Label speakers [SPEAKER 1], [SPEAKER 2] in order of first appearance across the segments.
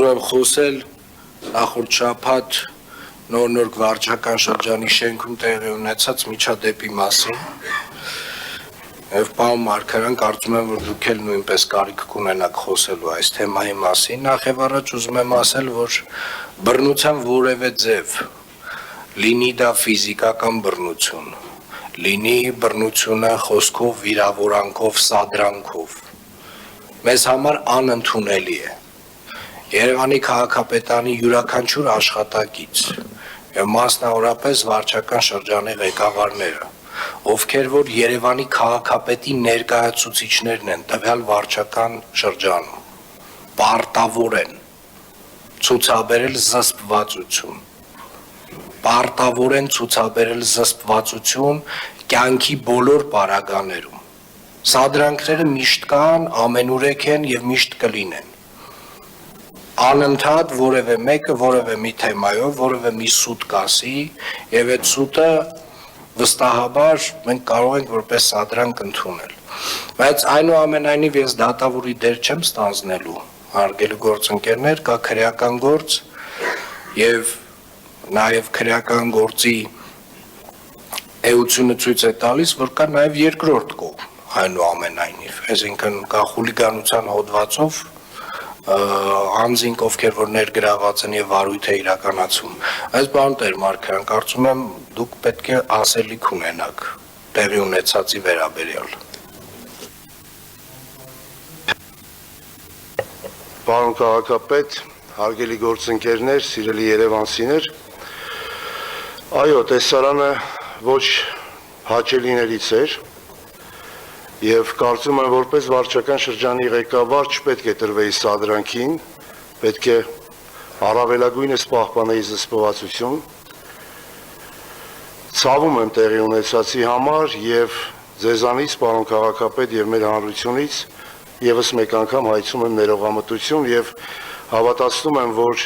[SPEAKER 1] Ուզում եմ խոսել նախորդ շաբաթ նոր վարչական շրջանի շենքում տեղի ունեցած միջադեպի մասին։ Եվ պարոն Մարգարյան, կարծում եմ, որ դուք էլ նույնպես կարիք կունենաք խոսելու այս թեմայի մասին։ Նախ եւ առաջ ուզում եմ ասել, որ բռնության որևէ ձև, լինի դա ֆիզիկական բռնություն, լինի բռնությունը խոսքով, վիրավորանքով, սադրանքով, մեզ համար անընդունելի է։ Երևանի քաղաքապետարանի յուրաքանչյուր աշխատակից եւ մասնավորապես վարչական շրջանի ղեկավարները, ովքեր որ Երևանի քաղաքապետի ներկայացուցիչներն են տվյալ վարչական շրջանում, պարտավոր են ցուցաբերել զսպվածություն կյանքի բոլոր պարագաներում։ Սադրանքները միշտ կան, ամենուրեք են եւ միշտ կլինեն։ Անընդհատ որևէ մեկը որևէ մի թեմայով, որևէ մի սուտ կասի եւ այդ սուտը վստահաբար մենք կարող ենք որպես սադրանք ընդունել։ Բայց այնուամենայնիվ ես դատավորի դեր չեմ ստանձնելու, հարգելի գործընկերներ, կա քրեական գործ եւ նաեւ քրեական գործի էությունը ցույց է տալիս, որ կա նաեւ երկրորդ կողմ, այնուամենայնիվ, այսինքն կա խուլիգանության հոդվածով անձինք, ովքեր որ ներգրաված են եւ վարույթ է իրականացում։ Այս բան Տեր Մարգարյան, կարծում եմ դուք պետք է ասելիք ունենաք տեղի ունեցածի վերաբերյալ։
[SPEAKER 2] Պարոն քաղաքապետ, հարգելի գործընկերներ, սիրելի երևանցիներ, այո, տեսարանը ոչ հաճելիներից էր եւ կարծում եմ, որպես վարչական շրջանի ղեկավար չպետք է տրվեի սադրանքին, պետք է առավելագույնս պահպանեի զսպվածություն։ Ցավում եմ տեղի ունեցածի համար եւ ձեզանից, պարոն քաղաքապետ, եւ մեր հանրությունից եւս մեկ անգամ հայցում եմ ներողամտություն եւ հավատացնում եմ, որ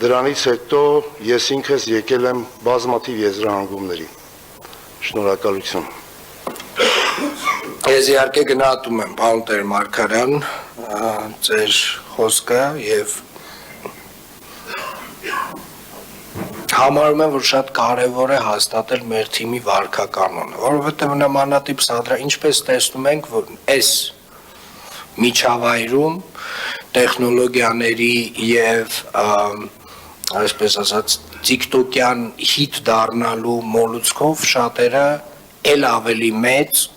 [SPEAKER 2] դրանից հետո ես ինքս եկել եմ բազմաթիվ եզրահանգումների։ Շնորհակալություն։
[SPEAKER 1] Ես իհարկե գնահատում եմ, պարոն Տեր Մարգարյան, ձեր խոսքը եւ համարում եմ, որ շատ կարևոր է հաստատել մեր թիմի վարքականոնը, որովհետեւ նմանատիպ սադրանք, ինչպես տեսնում ենք, որ այս միջավայրում տեխնոլոգիաների եւ այսպես ասած TikTok-յան հիթ դառնալու մոլուցքով շատերը ել ավելի մեծ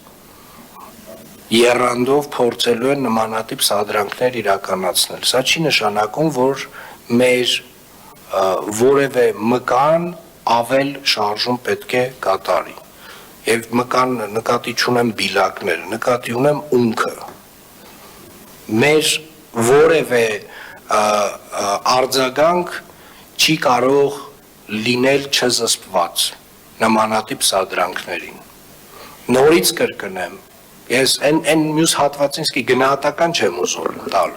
[SPEAKER 1] եռանդով փորձելու են նմանատիպ սադրանքներ իրականացնել։ Սա չի նշանակում, որ մեր որևէ մկան ավել շարժում պետք է կատարի։ Եվ մկան նկատի չունեմ բիլակները, նկատի ունեմ ունքը։ Մեր որևէ արձագանք չի կարող լինել չզսպված նմանատիպ սադրանքներին։ Նորից կրկնեմ, ես այն մյուս հատվածին գնահատական չեմ ուզում տալ։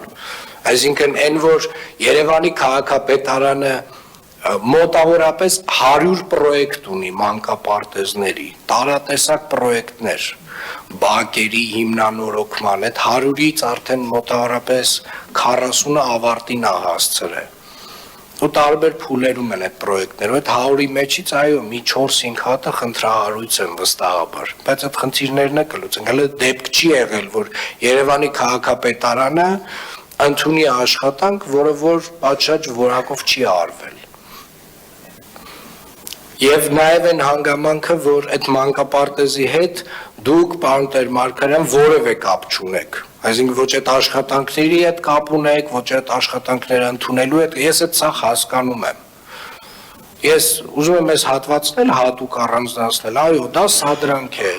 [SPEAKER 1] Այսինքն այն, որ Երևանի քաղաքապետարանը մոտավորապես 100 պրոյեկտ ունի մանկապարտեզների, տարատեսակ պրոյեկտներ, բակերի հիմնանորոգման, այդ 100-ից արդեն մոտավորապես 40-ը ավարտին է հասցրել։ Ու տարբեր փուլերում են այդ պրոյեկտները, այդ 100-ի մեջից այո, մի 4-5 հատը խնդրահարույց են վստահաբար, բայց այդ խնդիրներն է կլուծեն։ Հələ դեպք չի եղել, որ Երևանի քաղաքապետարանը ընդունի աշխատանք, որը որ պատշաճ որակով չի արվել։ Եվ նաև այն հանգամանքը, որ այդ մանկապարտեզի հետ դուք, պարոն Տեր Մարգարյան, որևէ կապ չունեք։ Այսինքն ոչ այդ աշխատանքների հետ կապ ունեք, ոչ այդ աշխատանքները ընդունելու հետ, ես այդ սա հասկանում եմ։ Ես ուզում եմ այս հատվածն հատուկ առանձնացնել, այո, դա սադրանք է։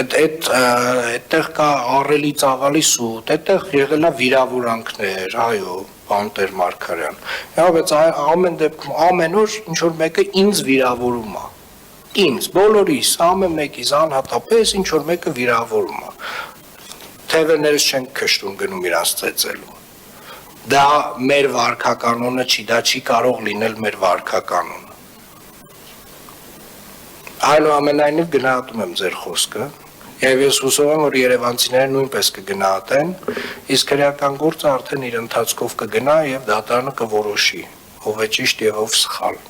[SPEAKER 1] Այդտեղ կա ահռելի ծավալի սուտ, այդտեղ եղել է վիրավորանքներ, այո, պարոն Տեր Մարգարյան։ Բայց ամեն դեպքում ամեն օր ինչ որ մեկը ինձ վիրավորում է։ Ինձ, բոլորիս, ամեն մեկիս անհատապես ինչ որ մեկը վիրավորում է։ Թևերներս չեն քշտում գնում իրանց ծեծելու։ Դա մեր վարքականոնը չի, դա չի կարող լինել մեր վարքականոնը։ Այնուամենայնիվ գնահատում եմ ձեր խոսքը Եվ ես հուսով եմ, որ երևանցիները նույնպես կգնահատեն, իսկ քրեական գործը արդեն իր ընթացքով կգնա եւ դատարանը կորոշի, ով է ճիշտ եւ ով սխալ։